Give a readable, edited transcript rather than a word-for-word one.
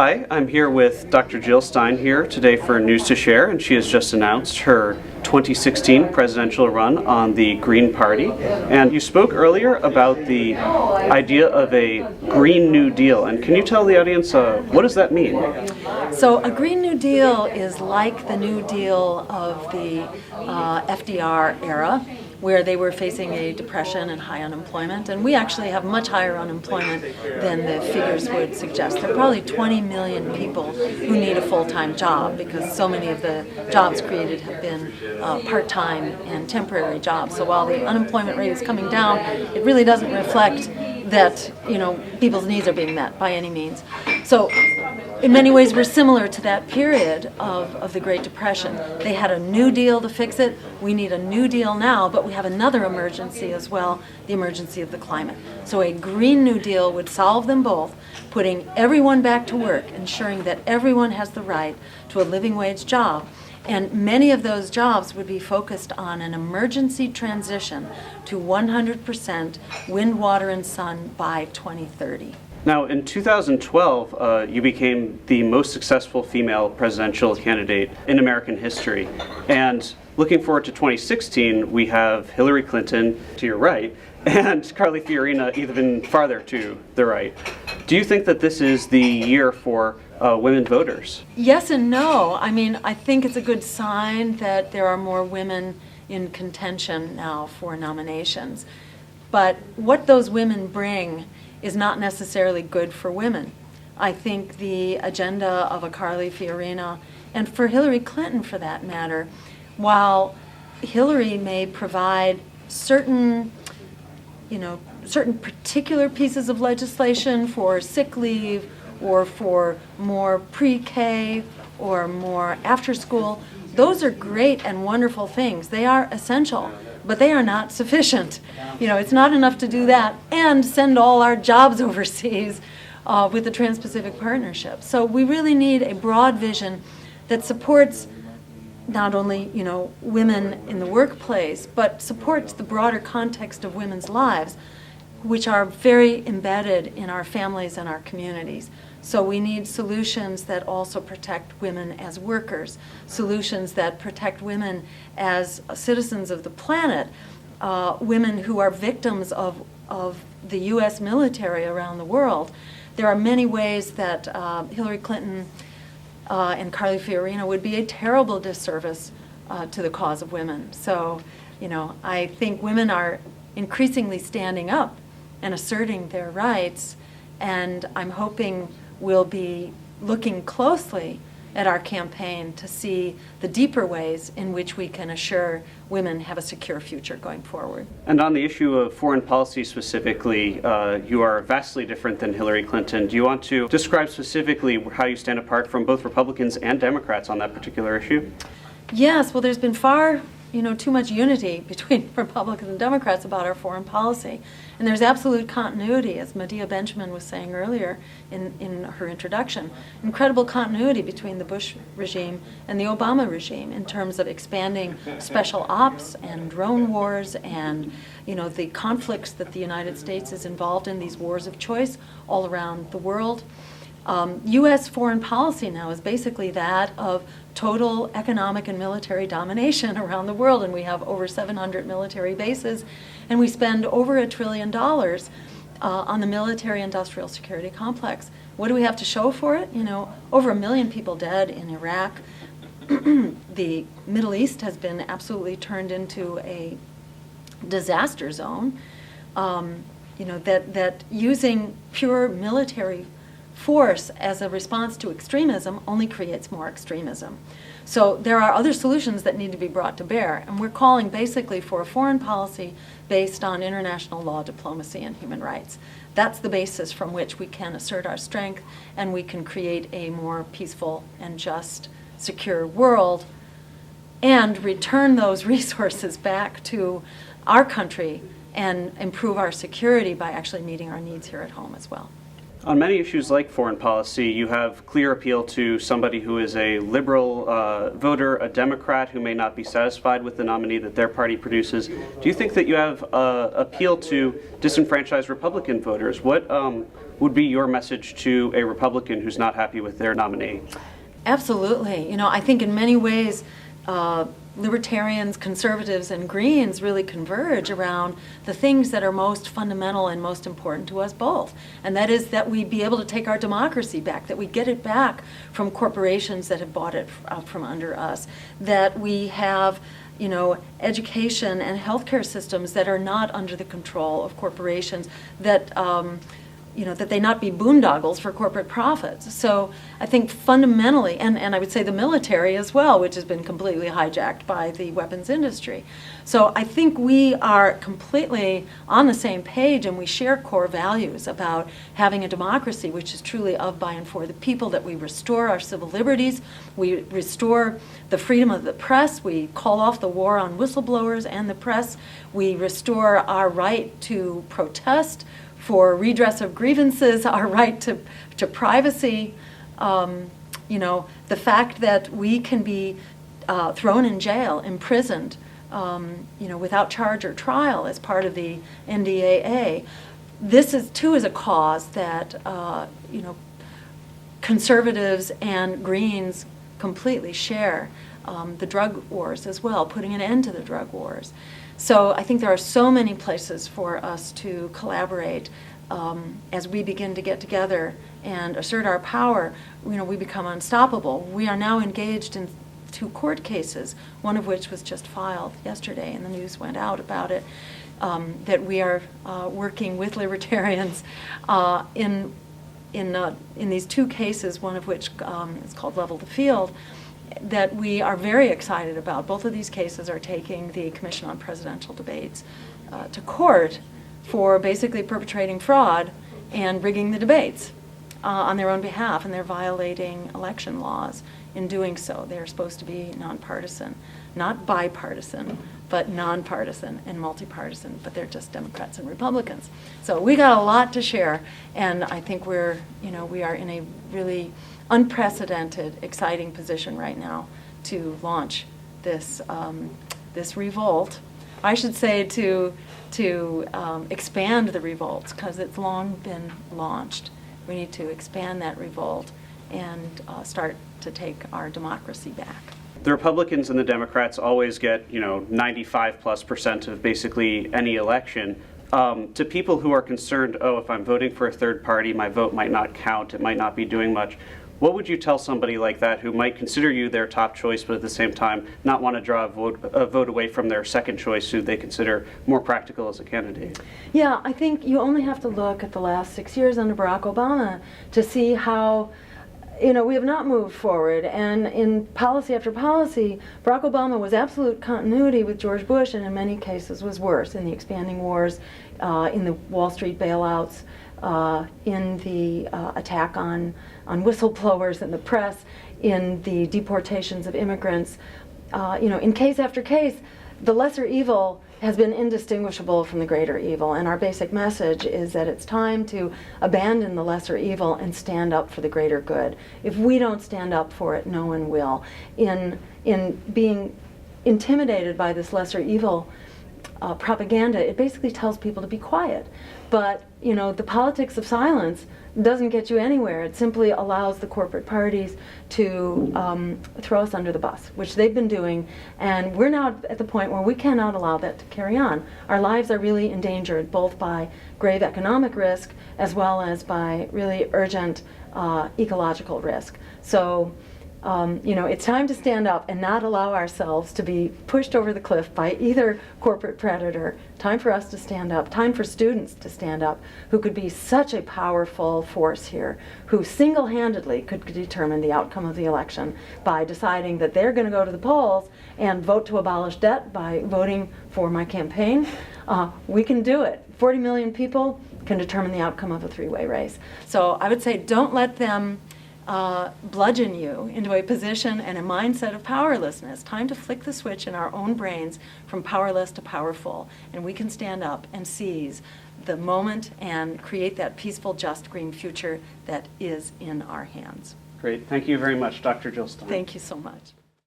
Hi, I'm here with Dr. Jill Stein here today for News to Share, and she has just announced her 2016 presidential run on the Green Party. And you spoke earlier about the idea of a Green New Deal, and can you tell the audience what does that mean? So a Green New Deal is like the New Deal of the FDR era, where they were facing a depression and high unemployment. And we actually have much higher unemployment than the figures would suggest. There are probably 20 million people who need a full-time job because so many of the jobs created have been part-time and temporary jobs. So while the unemployment rate is coming down, it really doesn't reflect that, people's needs are being met by any means. So in many ways, we're similar to that period of the Great Depression. They had a New Deal to fix it. We need a New Deal now, but we have another emergency as well, the emergency of the climate. So a Green New Deal would solve them both, putting everyone back to work, ensuring that everyone has the right to a living wage job. And many of those jobs would be focused on an emergency transition to 100% wind, water, and sun by 2030. Now, in 2012, you became the most successful female presidential candidate in American history. And looking forward to 2016, we have Hillary Clinton to your right and Carly Fiorina even farther to the right. Do you think that this is the year for women voters? Yes and no. I think it's a good sign that there are more women in contention now for nominations. But what those women bring is not necessarily good for women. I think the agenda of a Carly Fiorina, and for Hillary Clinton for that matter, while Hillary may provide certain particular pieces of legislation for sick leave or for more pre-K or more after school, those are great and wonderful things. They are essential, but they are not sufficient. It's not enough to do that and send all our jobs overseas with the Trans-Pacific Partnership. So we really need a broad vision that supports not only, women in the workplace, but supports the broader context of women's lives, which are very embedded in our families and our communities. So we need solutions that also protect women as workers, solutions that protect women as citizens of the planet, women who are victims of the U.S. military around the world. There are many ways that Hillary Clinton and Carly Fiorina would be a terrible disservice to the cause of women. So, I think women are increasingly standing up and asserting their rights, and I'm hoping we'll be looking closely at our campaign to see the deeper ways in which we can assure women have a secure future going forward. And on the issue of foreign policy specifically, you are vastly different than Hillary Clinton. Do you want to describe specifically how you stand apart from both Republicans and Democrats on that particular issue? Yes, well, there's been far too much unity between Republicans and Democrats about our foreign policy. And there's absolute continuity, as Medea Benjamin was saying earlier in her introduction, incredible continuity between the Bush regime and the Obama regime in terms of expanding special ops and drone wars and the conflicts that the United States is involved in, these wars of choice all around the world. U.S. foreign policy now is basically that of total economic and military domination around the world, and we have over 700 military bases, and we spend over $1 trillion on the military-industrial security complex. What do we have to show for it? Over 1 million people dead in Iraq. The Middle East has been absolutely turned into a disaster zone. That using pure military force as a response to extremism only creates more extremism. So there are other solutions that need to be brought to bear, and we're calling basically for a foreign policy based on international law, diplomacy, and human rights. That's the basis from which we can assert our strength and we can create a more peaceful and just, secure world and return those resources back to our country and improve our security by actually meeting our needs here at home as well. On many issues like foreign policy, you have clear appeal to somebody who is a liberal voter, a Democrat who may not be satisfied with the nominee that their party produces. Do you think that you have appeal to disenfranchised Republican voters? What would be your message to a Republican who's not happy with their nominee? Absolutely. You know, I think in many ways, libertarians, conservatives, and Greens really converge around the things that are most fundamental and most important to us both. And that is that we be able to take our democracy back, that we get it back from corporations that have bought it out from under us, that we have, you know, education and healthcare systems that are not under the control of corporations, that you know, that they not be boondoggles for corporate profits. So I think fundamentally, and I would say the military as well, which has been completely hijacked by the weapons industry. So I think we are completely on the same page, and we share core values about having a democracy which is truly of, by, and for the people, that we restore our civil liberties, we restore the freedom of the press, we call off the war on whistleblowers and the press, we restore our right to protest, for redress of grievances, our right to privacy, you know, the fact that we can be thrown in jail, imprisoned, you know, without charge or trial as part of the NDAA. This is too is a cause that you know, conservatives and Greens completely share. The drug wars as well, putting an end to the drug wars. So I think there are so many places for us to collaborate as we begin to get together and assert our power. You know, we become unstoppable. We are now engaged in 2 court cases, one of which was just filed yesterday, and the news went out about it, that we are working with libertarians in these 2 cases, one of which is called Level the Field, that we are very excited about. Both of these cases are taking the Commission on Presidential Debates to court for basically perpetrating fraud and rigging the debates on their own behalf, and they're violating election laws in doing so. They're supposed to be nonpartisan, not bipartisan, but nonpartisan and multipartisan, but they're just Democrats and Republicans. So we got a lot to share, and I think we are in a really unprecedented, exciting position right now to launch this this revolt. I should say to expand the revolt, because it's long been launched. We need to expand that revolt and start to take our democracy back. The Republicans and the Democrats always get, 95+% of basically any election. To people who are concerned, if I'm voting for a third party, my vote might not count, it might not be doing much. What would you tell somebody like that who might consider you their top choice, but at the same time not want to draw a vote away from their second choice, who they consider more practical as a candidate? Yeah, I think you only have to look at the last 6 years under Barack Obama to see how, we have not moved forward. And in policy after policy, Barack Obama was absolute continuity with George Bush, and in many cases was worse, in the expanding wars, in the Wall Street bailouts, in the attack on whistleblowers and the press, in the deportations of immigrants. In case after case, the lesser evil has been indistinguishable from the greater evil, and our basic message is that it's time to abandon the lesser evil and stand up for the greater good. If we don't stand up for it, no one will. In being intimidated by this lesser evil propaganda, it basically tells people to be quiet. But, the politics of silence doesn't get you anywhere. It simply allows the corporate parties to throw us under the bus, which they've been doing, and we're now at the point where we cannot allow that to carry on. Our lives are really endangered, both by grave economic risk as well as by really urgent ecological risk. So, it's time to stand up and not allow ourselves to be pushed over the cliff by either corporate predator. Time for us to stand up. Time for students to stand up, who could be such a powerful force here, who single-handedly could determine the outcome of the election by deciding that they're going to go to the polls and vote to abolish debt by voting for my campaign. We can do it. 40 million people can determine the outcome of a 3-way race. So I would say, don't let them bludgeon you into a position and a mindset of powerlessness. Time to flick the switch in our own brains from powerless to powerful, and we can stand up and seize the moment and create that peaceful, just, green future that is in our hands. Great. Thank you very much, Dr. Jill Stein. Thank you so much.